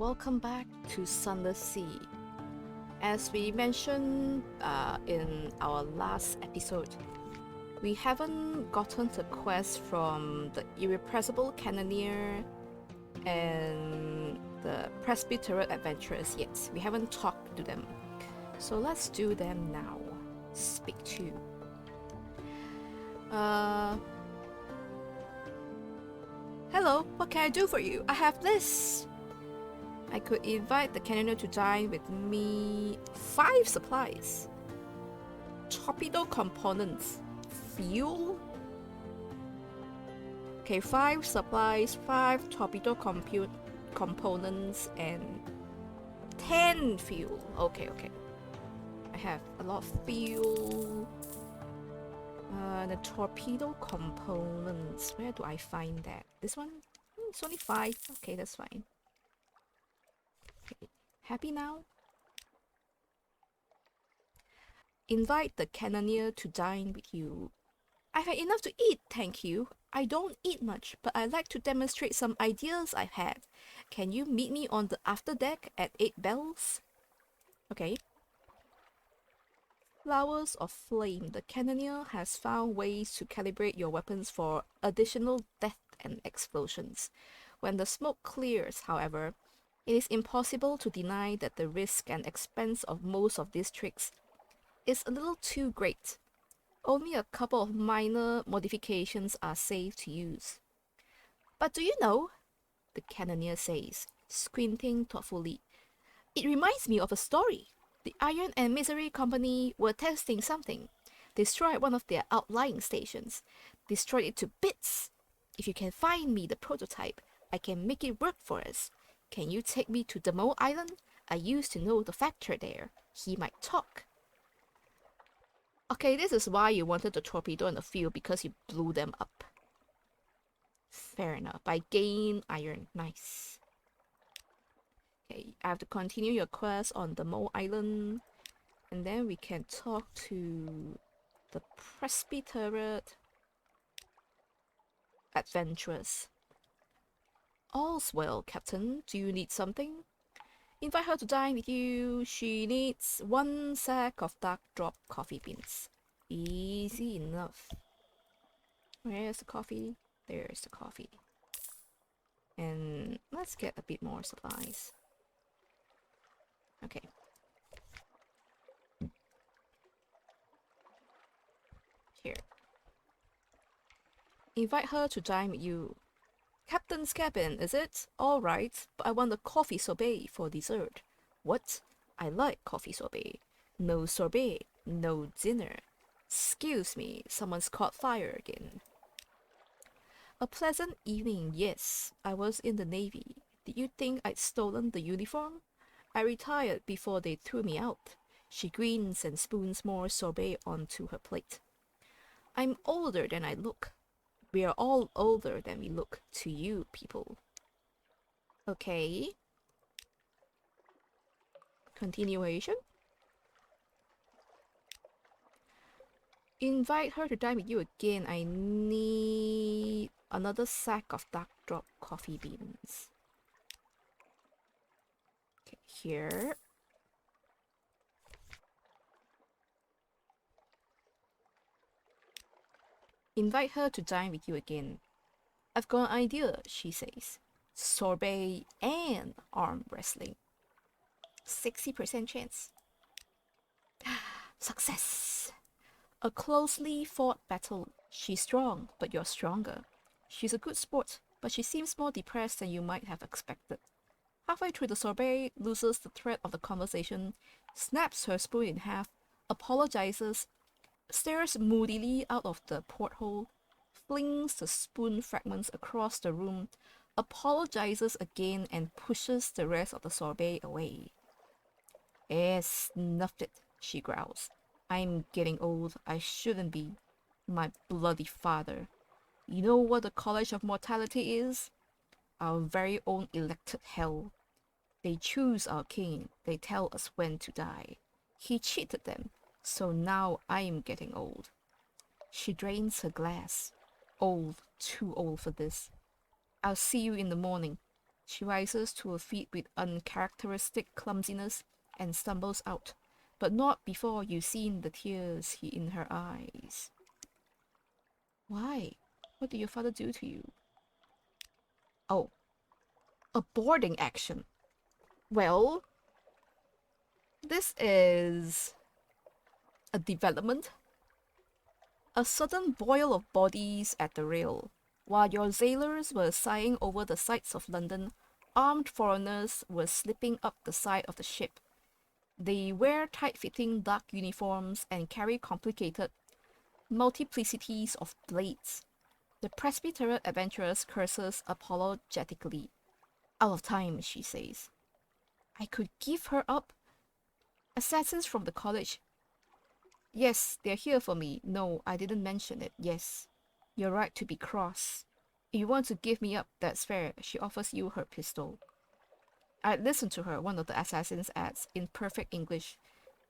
Welcome back to Sunless Sea. As we mentioned in our last episode, we haven't gotten the quest from the irrepressible cannoneer and the presbyterian adventurers yet. We haven't talked to them. So let's do them now. Speak to. Hello, what can I do for you? I have this. I could invite the cannoneer to dine with me. 5 supplies. Torpedo components. Fuel. Okay, 5 supplies, 5 torpedo components, and 10 fuel. Okay. I have a lot of fuel. The torpedo components. Where do I find that? This one? It's only 5. Okay, that's fine. Okay. Happy now? Invite the cannoneer to dine with you. I've had enough to eat, thank you. I don't eat much, but I like to demonstrate some ideas I've had. Can you meet me on the afterdeck at 8 bells? Okay. Flowers of Flame. The cannoneer has found ways to calibrate your weapons for additional death and explosions. When the smoke clears, however, it is impossible to deny that the risk and expense of most of these tricks is a little too great. Only a couple of minor modifications are safe to use. But do you know, the cannoneer says, squinting thoughtfully, it reminds me of a story. The Iron and Misery Company were testing something. Destroyed one of their outlying stations. Destroyed it to bits. If you can find me the prototype, I can make it work for us. Can you take me to Demo Island? I used to know the factor there. He might talk. Okay, this is why you wanted the torpedo and the fuel, because you blew them up. Fair enough. I gain iron. Nice. Okay, I have to continue your quest on the Mole Island, and then we can talk to the Presbyterian adventurers. All's well, Captain. Do you need something? Invite her to dine with you. She needs 1 sack of dark drop coffee beans. Easy enough. Where's the coffee? There's the coffee. And let's get a bit more supplies. Okay. Here. Invite her to dine with you. Captain's cabin, is it? All right, but I want a coffee sorbet for dessert. What? I like coffee sorbet. No sorbet, no dinner. Excuse me, someone's caught fire again. A pleasant evening, yes. I was in the Navy. Did you think I'd stolen the uniform? I retired before they threw me out. She grins and spoons more sorbet onto her plate. I'm older than I look. We are all older than we look to you people. Okay. Continuation. Invite her to dine with you again. I need another sack of dark drop coffee beans. Okay, here. Invite her to dine with you again. I've got an idea, she says. Sorbet and arm wrestling. 60% chance. Success! A closely fought battle. She's strong, but you're stronger. She's a good sport, but she seems more depressed than you might have expected. Halfway through the sorbet, loses the thread of the conversation, snaps her spoon in half, apologizes, stares moodily out of the porthole, flings the spoon fragments across the room, apologizes again, and pushes the rest of the sorbet away. Snuffed it, she growls. I'm getting old. I shouldn't be. My bloody father. You know what the College of Mortality is? Our very own elected hell. They choose our king. They tell us when to die. He cheated them, so now I am getting old. She drains her glass. Old, too old for this. I'll see you in the morning. She rises to her feet with uncharacteristic clumsiness and stumbles out, but not before you've seen the tears in her eyes. Why? What did your father do to you? Oh, a boarding action. Well, this is a development. A sudden boil of bodies at the rail. While your sailors were sighing over the sights of London, armed foreigners were slipping up the side of the ship. They wear tight-fitting dark uniforms and carry complicated multiplicities of blades. The Presbyterian adventuress curses apologetically. Out of time, she says. I could give her up. Assassins from the college. Yes, they're here for me. No, I didn't mention it. Yes. You're right to be cross. If you want to give me up, that's fair. She offers you her pistol. I listened to her, one of the assassins adds, in perfect English.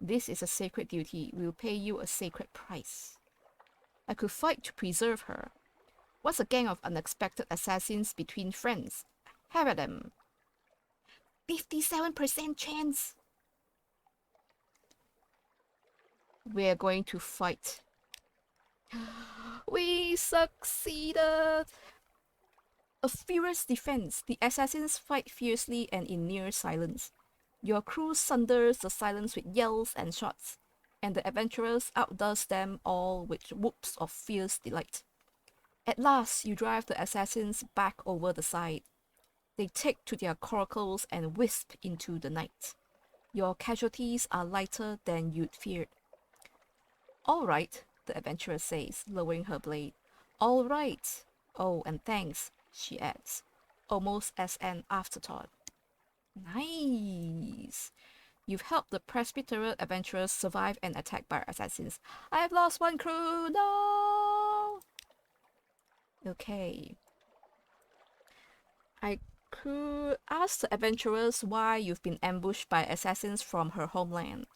This is a sacred duty. We'll pay you a sacred price. I could fight to preserve her. What's a gang of unexpected assassins between friends? Have at them. 57% chance. We're going to fight. We succeeded! A furious defense, the assassins fight fiercely and in near silence. Your crew sunders the silence with yells and shots, and the adventurers outdoes them all with whoops of fierce delight. At last, you drive the assassins back over the side. They take to their coracles and wisp into the night. Your casualties are lighter than you'd feared. All right, the adventurer says, lowering her blade. All right. Oh, and thanks, she adds, almost as an afterthought. Nice. You've helped the Presbyterian adventurers survive an attack by assassins. I've lost one crew. No. Okay. I could ask the adventurers why you've been ambushed by assassins from her homeland.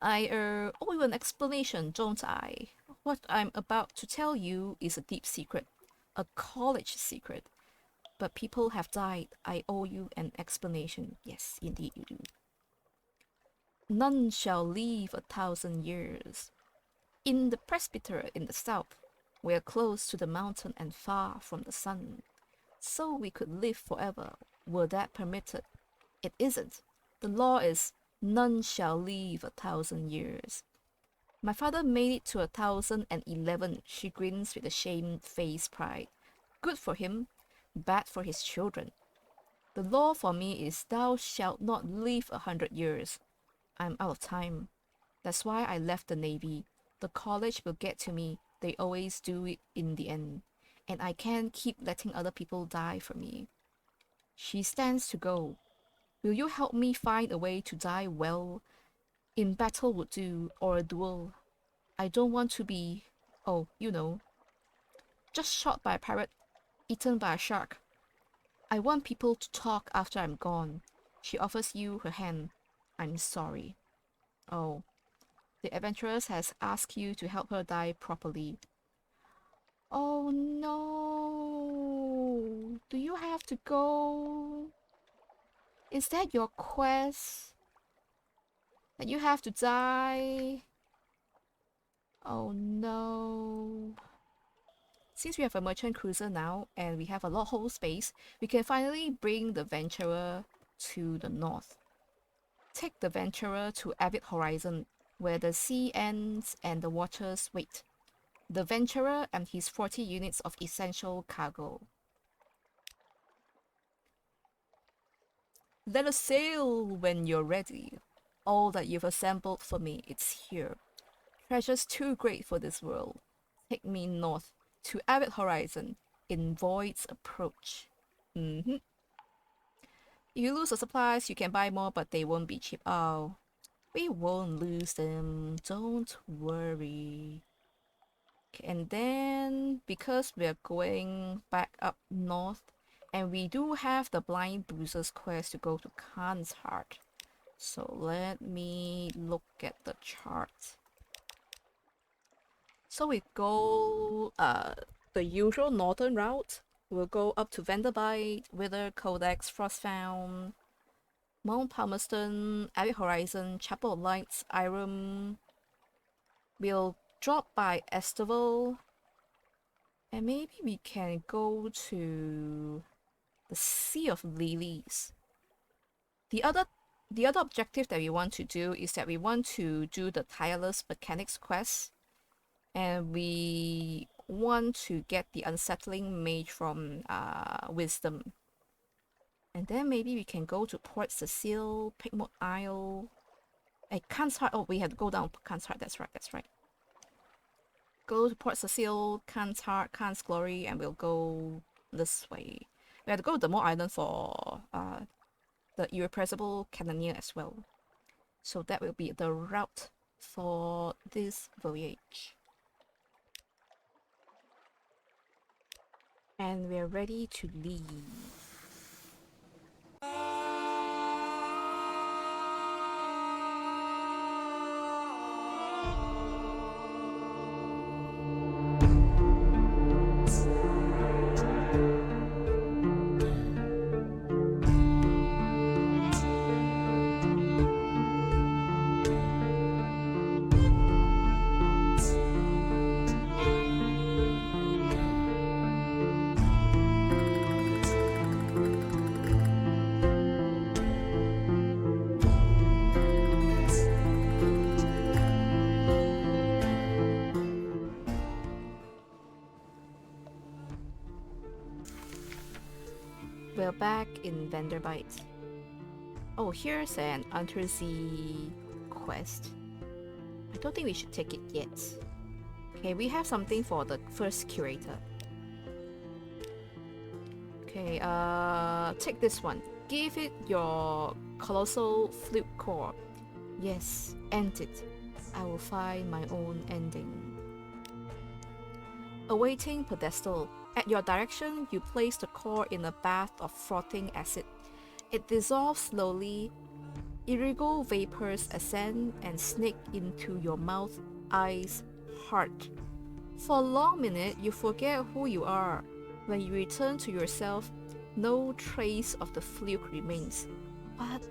I owe you an explanation, don't I? What I'm about to tell you is a deep secret, a college secret. But people have died. I owe you an explanation. Yes, indeed you do. None shall live 1,000 years. In the presbytery in the south, we're close to the mountain and far from the sun. So we could live forever, were that permitted. It isn't. The law is none shall live 1,000 years. My father made it to 1,011, she grins with a shamefaced pride. Good for him, bad for his children. The law for me is thou shalt not live 100 years. I'm out of time. That's why I left the Navy. The college will get to me. They always do it in the end. And I can't keep letting other people die for me. She stands to go. Will you help me find a way to die well? In battle would do, or a duel. I don't want to be, oh, you know, just shot by a pirate, eaten by a shark. I want people to talk after I'm gone. She offers you her hand. I'm sorry. Oh, the adventuress has asked you to help her die properly. Oh no! Do you have to go? Is that your quest? That you have to die? Oh no. Since we have a merchant cruiser now and we have a lot of whole space, we can finally bring the Venturer to the north. Take the Venturer to Avid Horizon, where the sea ends and the waters wait. The Venturer and his 40 units of essential cargo. Let us sail when you're ready. All that you've assembled for me, it's here. Treasures too great for this world. Take me north to Avid Horizon in Void's Approach. If you lose the supplies, you can buy more, but they won't be cheap. Oh, we won't lose them. Don't worry. Okay, and then, because we're going back up north, and we do have the Blind Bruiser's quest to go to Khan's Heart. So let me look at the chart. So we go the usual northern route, We'll go up to Vanderbilt, Wither, Codex, Frostfound, Mount Palmerston, Abbey Horizon, Chapel of Lights, Irem. We'll drop by Estival, and maybe we can go to the Sea of Lilies. The other objective that we want to do is that we want to do the Tireless Mechanics quest, and we want to get the Unsettling mage from Wisdom. And then maybe we can go to Port Cecile, Pigmont Isle, Khan's Heart. Oh, we have to go down Khan's Heart. That's right. Go to Port Cecile, Khan's Heart, Khan's Glory, and we'll go this way. We have to go to the Mo Island for the Irrepressible Cannoneer as well. So that will be the route for this voyage. And we're ready to leave. We're back in Vanderbilt. Oh, here's an Untersea quest. I don't think we should take it yet. Okay, we have something for the first curator. Okay, take this one. Give it your colossal flute core. Yes, end it. I will find my own ending. Awaiting pedestal. At your direction, you place the core in a bath of frothing acid. It dissolves slowly. Irigo vapors ascend and snake into your mouth, eyes, heart. For a long minute, you forget who you are. When you return to yourself, no trace of the fluke remains. What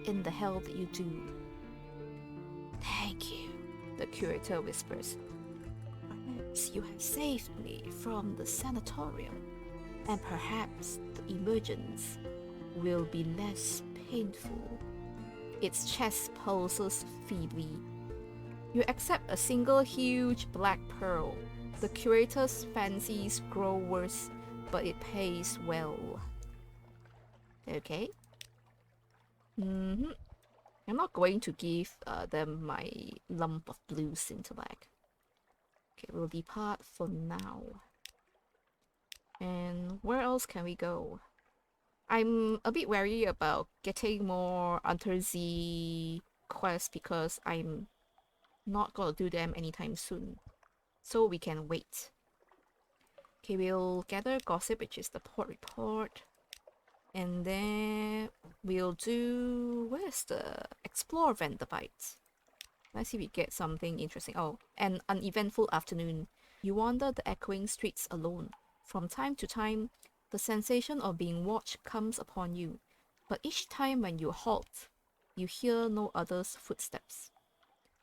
in the hell did you do? Thank you, the curator whispers. Perhaps you have saved me from the sanatorium, and perhaps the emergence will be less painful. Its chest pulses feebly. You accept a single huge black pearl. The curator's fancies grow worse, but it pays well. Okay. I'm not going to give them my lump of blues intellect. Okay, we'll depart for now. And where else can we go? I'm a bit wary about getting more Untersea quests because I'm not gonna do them anytime soon. So we can wait. Okay, we'll gather gossip, which is the port report. And then we'll do... where's the... explore Vanderbilt. Let's see if we get something interesting. Oh, an uneventful afternoon. You wander the echoing streets alone. From time to time, the sensation of being watched comes upon you. But each time when you halt, you hear no other's footsteps.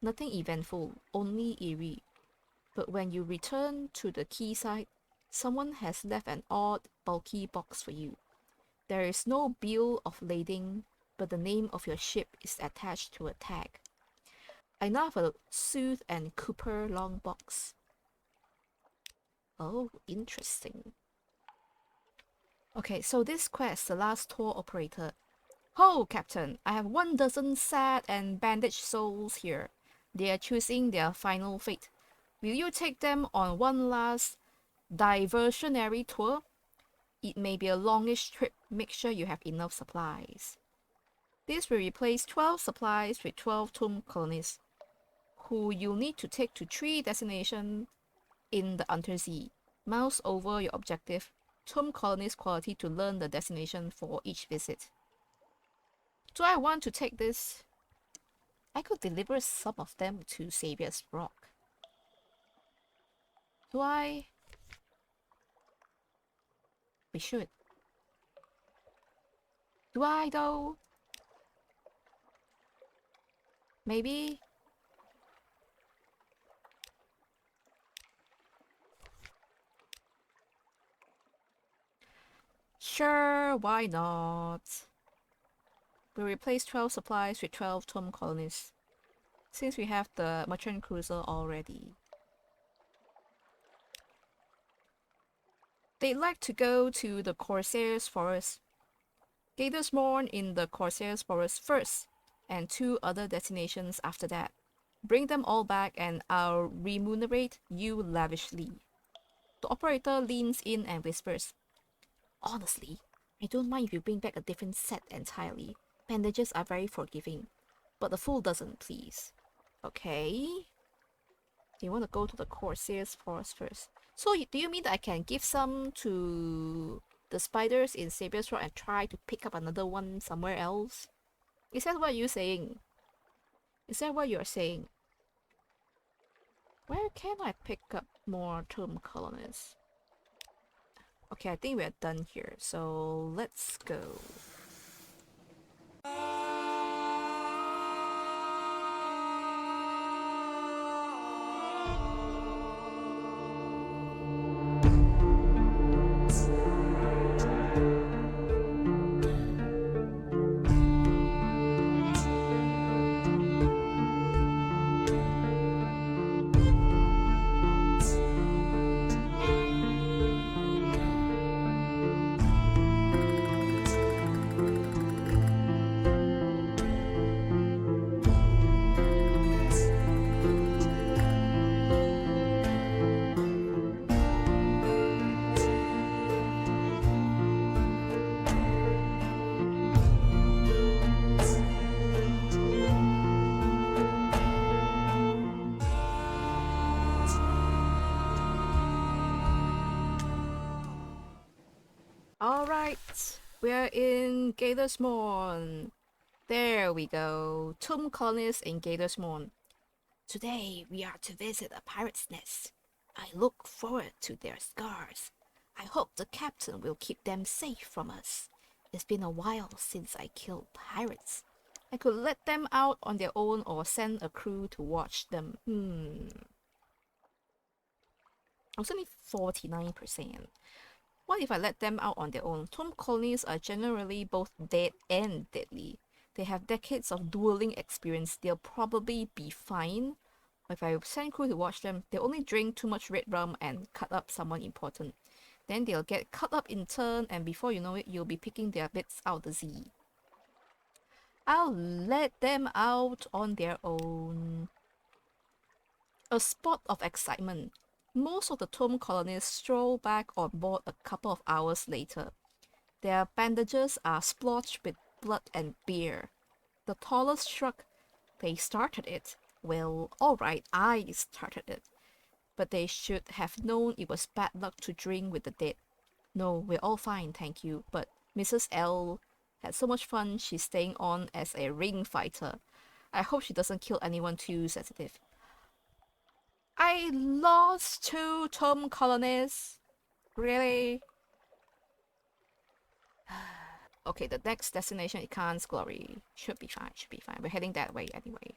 Nothing eventful, only eerie. But when you return to the quayside, someone has left an odd, bulky box for you. There is no bill of lading, but the name of your ship is attached to a tag. I now have a Sooth and Cooper long box. Oh, interesting. Okay, so this quest, the last tour operator. Ho, Captain! I have 12 sad and bandaged souls here. They are choosing their final fate. Will you take them on one last diversionary tour? It may be a longish trip. Make sure you have enough supplies. This will replace 12 supplies with 12 tomb colonists, who you'll need to take to 3 destinations in the Untersea. Mouse over your objective. Tomb colonist quality to learn the destination for each visit. Do I want to take this? I could deliver some of them to Saviour's Rock. Do I? We should. Do I though? Maybe? Sure, why not? We'll replace 12 supplies with 12 tomb colonies, since we have the merchant cruiser already. They'd like to go to the Corsair's Forest. Gators mourn in the Corsair's Forest first, and 2 other destinations after that. Bring them all back and I'll remunerate you lavishly. The operator leans in and whispers, honestly, I don't mind if you bring back a different set entirely. Bandages are very forgiving. But the fool doesn't, please. Okay. You want to go to the Corsair's Forest first. So do you mean that I can give some to the spiders in Savior's Rock and try to pick up another one somewhere else? Is that what you're saying? Is that what you're saying? Where can I pick up more tomb colonists? Okay, I think we're done here, so let's go. Alright, we're in Gatorsmorn. There we go. Tomb colonists in Gatorsmorn. Today we are to visit a pirate's nest. I look forward to their scars. I hope the captain will keep them safe from us. It's been a while since I killed pirates. I could let them out on their own or send a crew to watch them. I was only 49%. What if I let them out on their own? Tomb colonies are generally both dead and deadly. They have decades of dueling experience. They'll probably be fine. If I send crew to watch them, they'll only drink too much red rum and cut up someone important. Then they'll get cut up in turn, and before you know it, you'll be picking their bits out the Z. I'll let them out on their own. A spot of excitement. Most of the tomb colonists stroll back on board a couple of hours later. Their bandages are splotched with blood and beer. The tallest shrug, they started it. Well, alright, I started it. But they should have known it was bad luck to drink with the dead. No, we're all fine, thank you, but Mrs. L had so much fun she's staying on as a ring fighter. I hope she doesn't kill anyone too sensitive. I lost 2 tomb colonists. Really? Okay, the next destination is Khan's Glory. Should be fine, should be fine. We're heading that way anyway.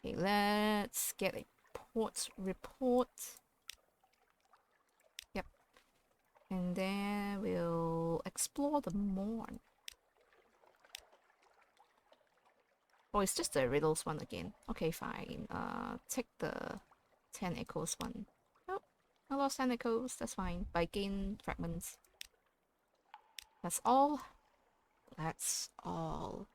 Okay, let's get a port report. Yep. And then we'll explore the morn. Oh, it's just the riddles one again. Okay, fine. Take the 10 echoes one. Nope, I lost 10 echoes. That's fine. But I gain fragments. That's all. That's all.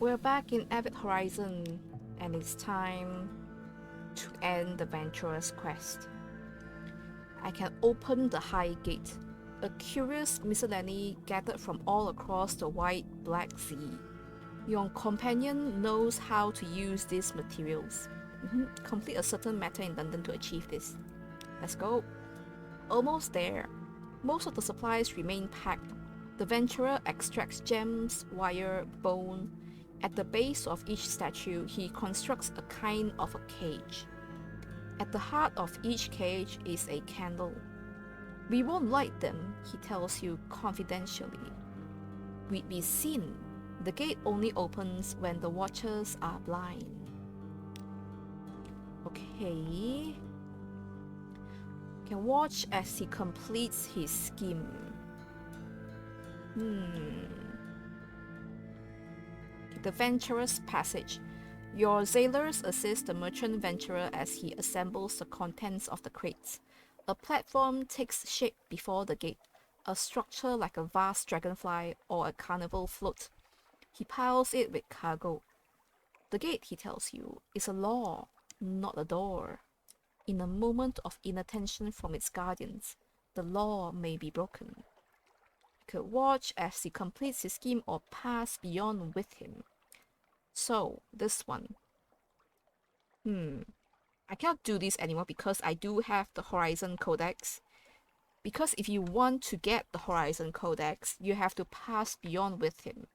We're back in Avid Horizon, and it's time to end the venturer's quest. I can open the high gate, a curious miscellany gathered from all across the wide Black Sea. Your companion knows how to use these materials. Complete a certain matter in London to achieve this. Let's go. Almost there. Most of the supplies remain packed. The venturer extracts gems, wire, bone. At the base of each statue, he constructs a kind of a cage. At the heart of each cage is a candle. We won't light them, he tells you confidentially. We'd be seen. The gate only opens when the watchers are blind. Okay. Can watch as he completes his scheme. The Venturer's Passage. Your sailors assist the merchant venturer as he assembles the contents of the crates. A platform takes shape before the gate, a structure like a vast dragonfly or a carnival float. He piles it with cargo. The gate, he tells you, is a law, not a door. In a moment of inattention from its guardians, the law may be broken. You could watch as he completes his scheme or pass beyond with him. So, this one. I cannot do this anymore because I do have the Horizon Codex. Because if you want to get the Horizon Codex, you have to pass beyond with him.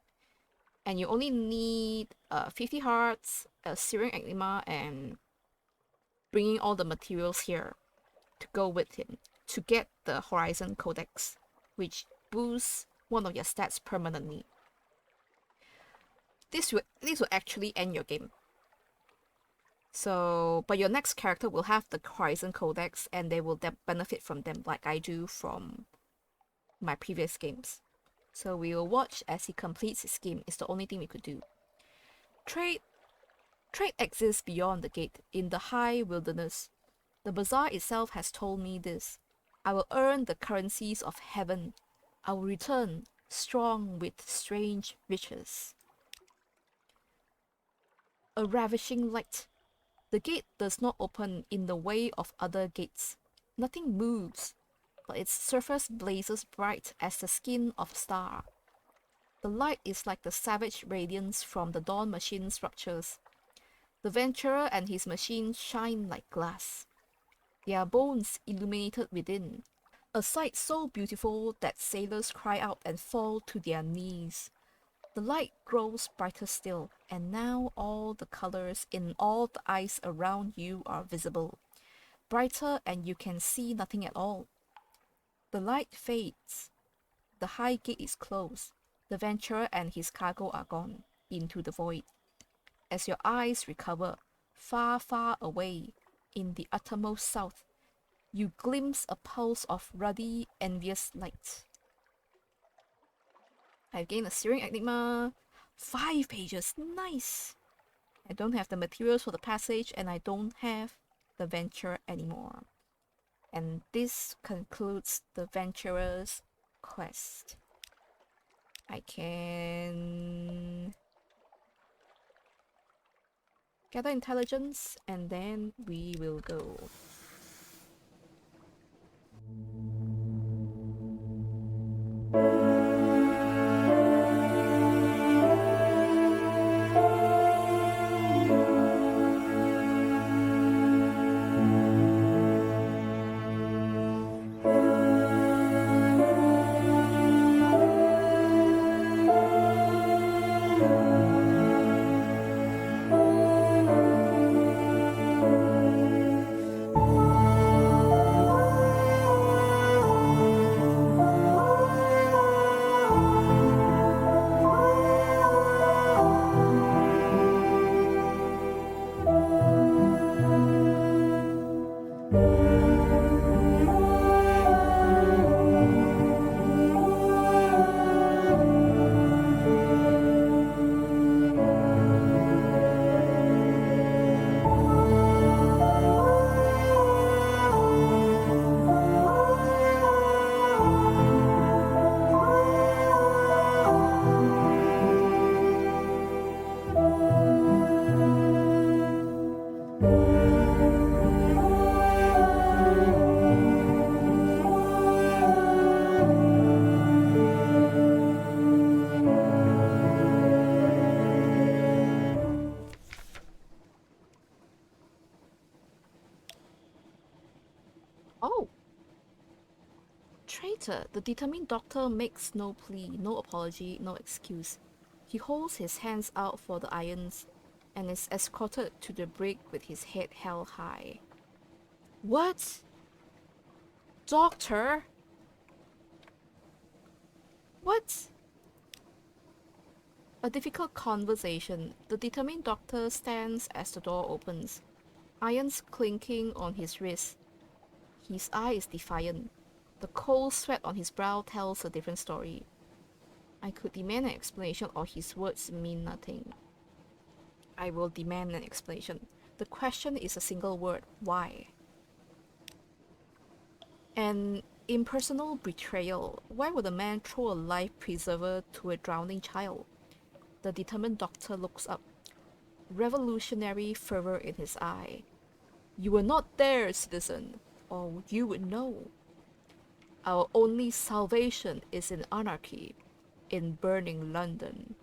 And you only need 50 hearts, a Searing Enigma, and bringing all the materials here to go with him to get the Horizon Codex, which boosts one of your stats permanently. This will actually end your game. So, but your next character will have the Horizon Codex and they will benefit from them like I do from my previous games. So we will watch as he completes his scheme. It's the only thing we could do. Trade exists beyond the gate, in the high wilderness. The bazaar itself has told me this. I will earn the currencies of heaven. I will return, strong with strange riches. A ravishing light. The gate does not open in the way of other gates. Nothing moves, but its surface blazes bright as the skin of a star. The light is like the savage radiance from the dawn machine structures. The venturer and his machine shine like glass. Their bones illuminated within, a sight so beautiful that sailors cry out and fall to their knees. The light grows brighter still, and now all the colors in all the ice around you are visible. Brighter, and you can see nothing at all. The light fades. The high gate is closed. The venturer and his cargo are gone into the void. As your eyes recover, far, far away, in the uttermost south, you glimpse a pulse of ruddy, envious light. I've gained a Searing Enigma. 5 pages, nice! I don't have the materials for the passage and I don't have the venture anymore. And this concludes the venturer's quest. I can gather intelligence and then we will go. Later, the determined doctor makes no plea, no apology, no excuse. He holds his hands out for the irons and is escorted to the brig with his head held high. What? Doctor? What? A difficult conversation. The determined doctor stands as the door opens, irons clinking on his wrist. His eye is defiant. The cold sweat on his brow tells a different story. I could demand an explanation, or his words mean nothing. I will demand an explanation. The question is a single word: why? An impersonal betrayal. Why would a man throw a life preserver to a drowning child? The determined doctor looks up, revolutionary fervor in his eye. You were not there, citizen, or you would know. Our only salvation is in anarchy, in burning London,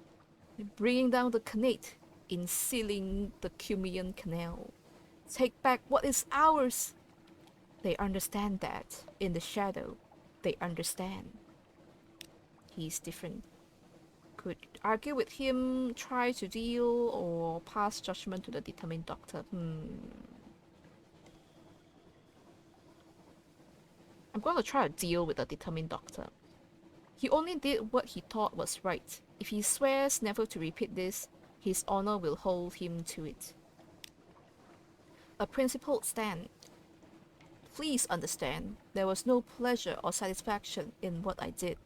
in bringing down the Khanate, in sealing the Cumean Canal. Take back what is ours. They understand that. In the shadow, they understand. He's different. Could argue with him, try to deal, or pass judgment to the determined doctor. I'm going to try to deal with the determined doctor. He only did what he thought was right. If he swears never to repeat this, his honor will hold him to it. A principled stand. Please understand, there was no pleasure or satisfaction in what I did.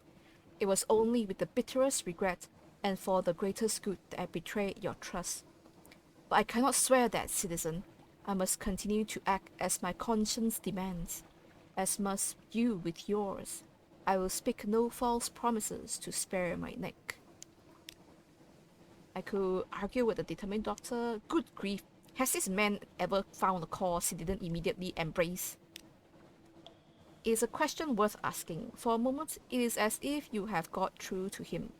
It was only with the bitterest regret and for the greatest good that I betrayed your trust. But I cannot swear that, citizen. I must continue to act as my conscience demands, as must you with yours. I will speak no false promises to spare my neck. I could argue with the determined doctor. Good grief, has this man ever found a cause he didn't immediately embrace? It is a question worth asking. For a moment, it is as if you have got through to him.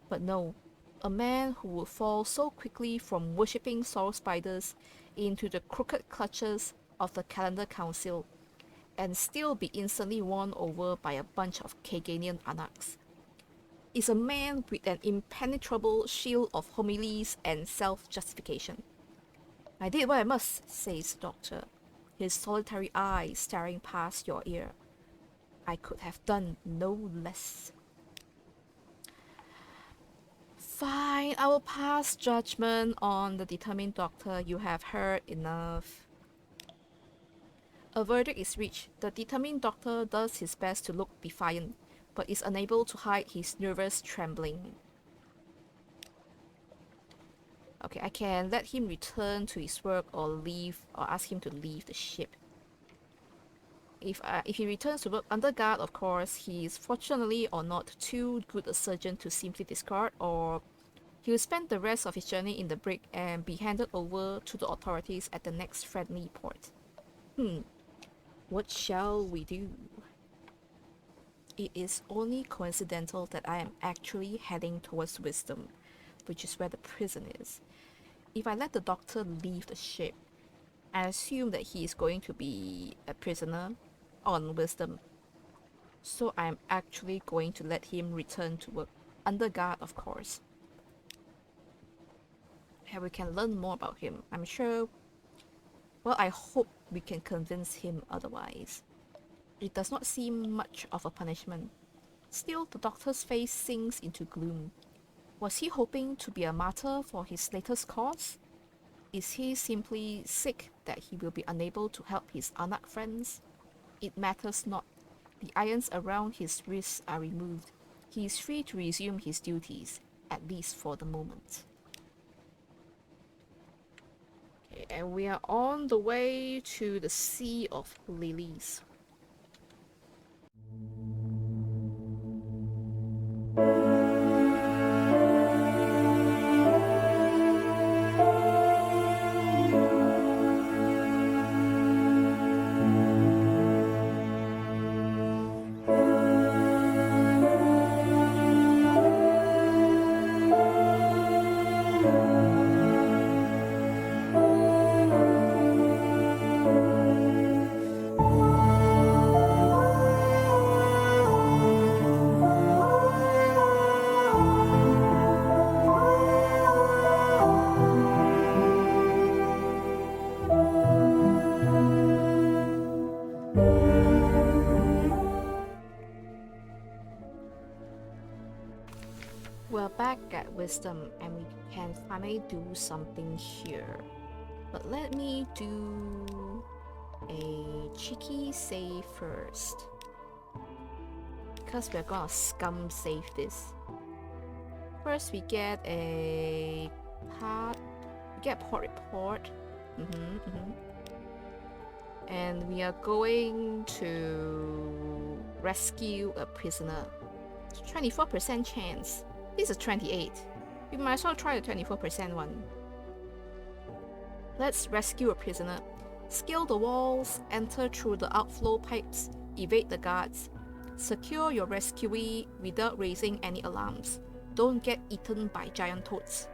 But no, a man who would fall so quickly from worshipping sorrow spiders into the crooked clutches of the Calendar Council and still be instantly won over by a bunch of Kaganian anarchs is a man with an impenetrable shield of homilies and self-justification. I did what I must, says the doctor, his solitary eye staring past your ear. I could have done no less. Fine, I will pass judgment on the determined doctor. You have heard enough. A verdict is reached. The determined doctor does his best to look defiant, but is unable to hide his nervous trembling. Okay, I can let him return to his work or leave, or ask him to leave the ship. If he returns to work under guard, of course, he is fortunately or not too good a surgeon to simply discard, or he will spend the rest of his journey in the brig and be handed over to the authorities at the next friendly port. What shall we do? It is only coincidental that I am actually heading towards Wisdom, which is where the prison is. If I let the doctor leave the ship, I assume that he is going to be a prisoner on Wisdom. So I am actually going to let him return to work, under guard of course. And we can learn more about him. I'm sure, well, I hope we can convince him otherwise. It does not seem much of a punishment. Still, the doctor's face sinks into gloom. Was he hoping to be a martyr for his latest cause? Is he simply sick that he will be unable to help his anarch friends? It matters not. The irons around his wrists are removed. He is free to resume his duties, at least for the moment. Okay, and we are on the way to the Sea of Lilies. wisdom and we can finally do something here. But let me do a cheeky save first, because we're gonna scum save this. First we get a port report. And we are going to rescue a prisoner. 24% chance. This is 28. We might as well try the 24% one. Let's rescue a prisoner. Scale the walls, enter through the outflow pipes, evade the guards. Secure your rescuee without raising any alarms. Don't get eaten by giant toads.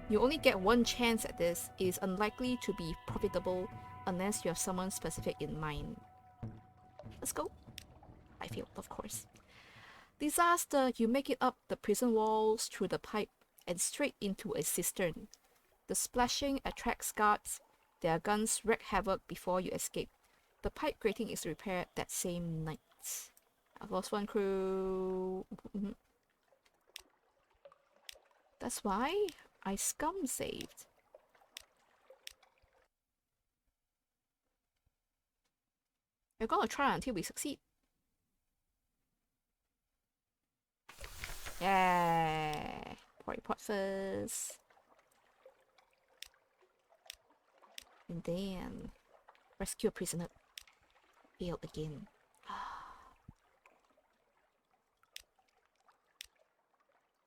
You only get one chance at this. It is unlikely to be profitable unless you have someone specific in mind. Let's go. I failed, of course. Disaster, you make it up the prison walls through the pipe and straight into a cistern. The splashing attracts guards. Their guns wreak havoc before you escape. The pipe grating is repaired that same night. I've lost one crew. That's why I scum saved. We're gonna try until we succeed. Yeah. Report first. And then rescue a prisoner. Failed again.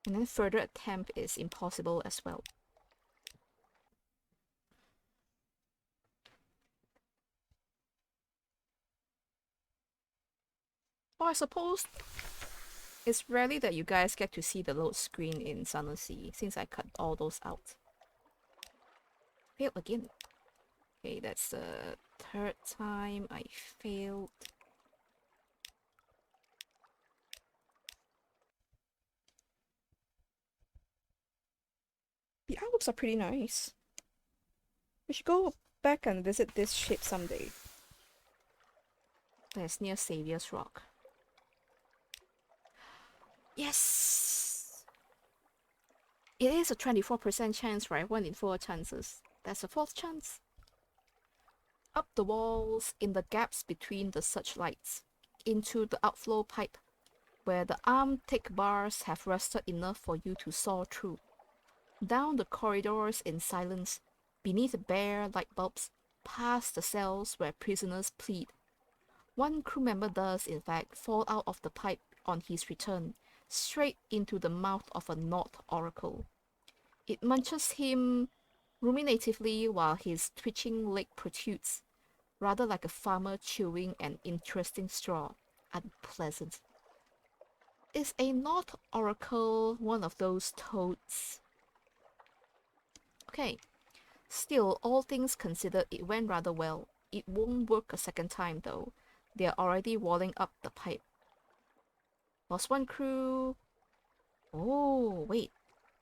And then further attempt is impossible as well. Or I suppose it's rarely that you guys get to see the load screen in Sunless Sea, since I cut all those out. Failed again. Okay, that's the third time I failed. The outlooks are pretty nice. We should go back and visit this ship someday. That's near Saviour's Rock. Yes! It is a 24% chance, right? 1 in 4 chances. That's a 4th chance. Up the walls, in the gaps between the searchlights, into the outflow pipe, where the arm-thick bars have rusted enough for you to saw through. Down the corridors in silence, beneath bare light bulbs, past the cells where prisoners plead. One crew member does, in fact, fall out of the pipe on his return, straight into the mouth of a Nord oracle. It munches him ruminatively while his twitching leg protrudes, rather like a farmer chewing an interesting straw. Unpleasant. Is a Nord oracle one of those toads? Okay. Still, all things considered, it went rather well. It won't work a second time, though. They're already walling up the pipe. Lost one crew. Oh, wait.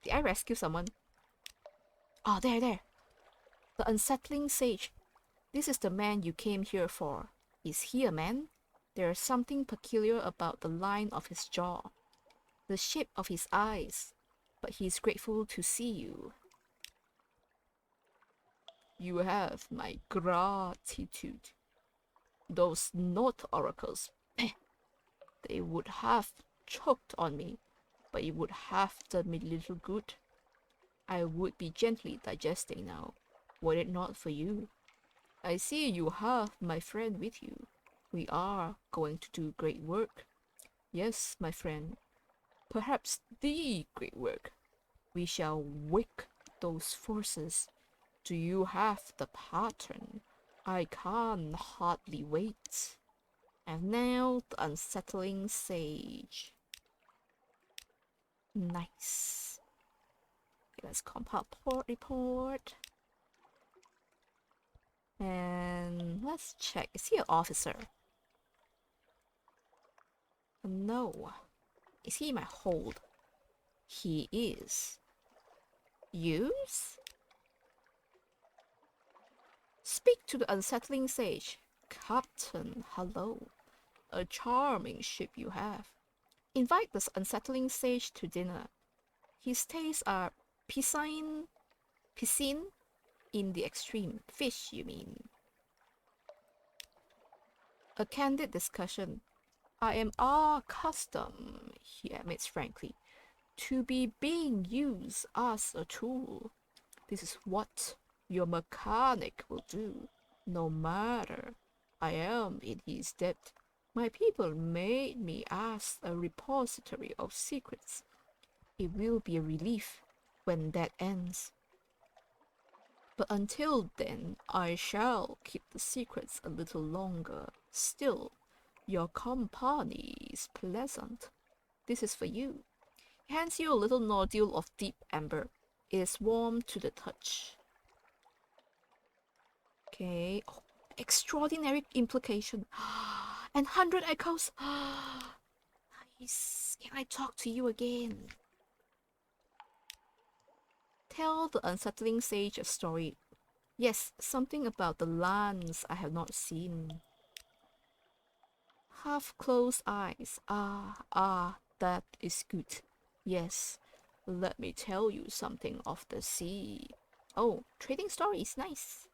Did I rescue someone? Oh, there. The Unsettling Sage. This is the man you came here for. Is he a man? There is something peculiar about the line of his jaw, the shape of his eyes, but he's grateful to see you. You have my gratitude. Those Nord oracles, they would have choked on me, but it would have done me little good. I would be gently digesting now, were it not for you. I see you have my friend with you. We are going to do great work. Yes, my friend, perhaps the great work. We shall wake those forces. Do you have the pattern? I can hardly wait. And now the Unsettling Sage. Nice. Okay, let's compile port report. And let's check. Is he an officer? No. Is he in my hold? He is. Use? Speak to the Unsettling Sage. Captain, hello. A charming ship you have. Invite the Unsettling Sage to dinner. His tastes are piscine in the extreme. Fish, you mean? A candid discussion. I am accustomed, he admits frankly, to be being used as a tool. This is what your mechanic will do, no matter I am in his debt. My people made me as a repository of secrets. It will be a relief when that ends. But until then, I shall keep the secrets a little longer. Still, your company is pleasant. This is for you. He hands you a little nodule of deep amber. It is warm to the touch. Okay. Oh, extraordinary implication. And 100 echoes. Nice. Can I talk to you again? Tell the unsettling sage a story. Yes, something about the lands I have not seen. Half-closed eyes. That is good. Yes, let me tell you something of the sea. Oh, trading stories, nice.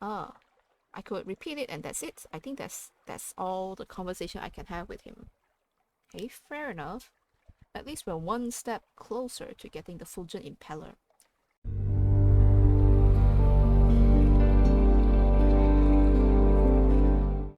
I could repeat it and that's it. I think that's all the conversation I can have with him. Okay, fair enough. At least we're one step closer to getting the Fulgent Impeller.